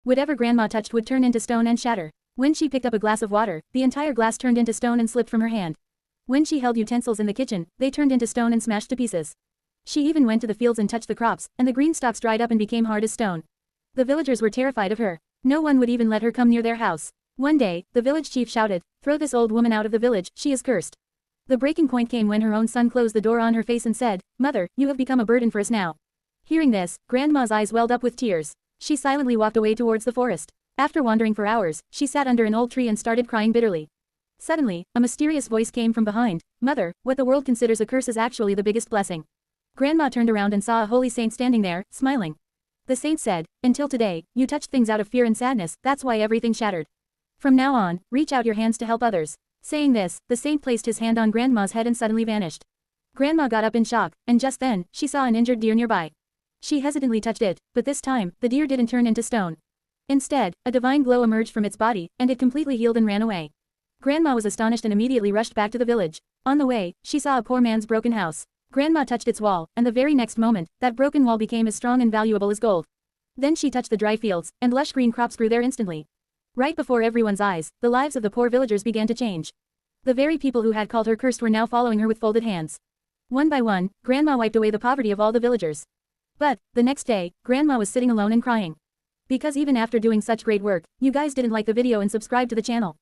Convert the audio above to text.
Whatever Grandma touched would turn into stone and shatter. When she picked up a glass of water, the entire glass turned into stone and slipped from her hand. When she held utensils in the kitchen, they turned into stone and smashed to pieces. She even went to the fields and touched the crops, and the green stalks dried up and became hard as stone. The villagers were terrified of her. No one would even let her come near their house. One day, the village chief shouted, "Throw this old woman out of the village, she is cursed." The breaking point came when her own son closed the door on her face and said, "Mother, you have become a burden for us now." Hearing this, Grandma's eyes welled up with tears. She silently walked away towards the forest. After wandering for hours, she sat under an old tree and started crying bitterly. Suddenly, a mysterious voice came from behind. "Mother, what the world considers a curse is actually the biggest blessing." Grandma turned around and saw a holy saint standing there, smiling. The saint said, "Until today, you touched things out of fear and sadness, that's why everything shattered. From now on, reach out your hands to help others." Saying this, the saint placed his hand on Grandma's head and suddenly vanished. Grandma got up in shock, and just then, she saw an injured deer nearby. She hesitantly touched it, but this time, the deer didn't turn into stone. Instead, a divine glow emerged from its body, and it completely healed and ran away. Grandma was astonished and immediately rushed back to the village. On the way, she saw a poor man's broken house. Grandma touched its wall, and the very next moment, that broken wall became as strong and valuable as gold. Then she touched the dry fields, and lush green crops grew there instantly. Right before everyone's eyes, the lives of the poor villagers began to change. The very people who had called her cursed were now following her with folded hands. One by one, Grandma wiped away the poverty of all the villagers. But, the next day, Grandma was sitting alone and crying. Because even after doing such great work, you guys didn't like the video and subscribe to the channel.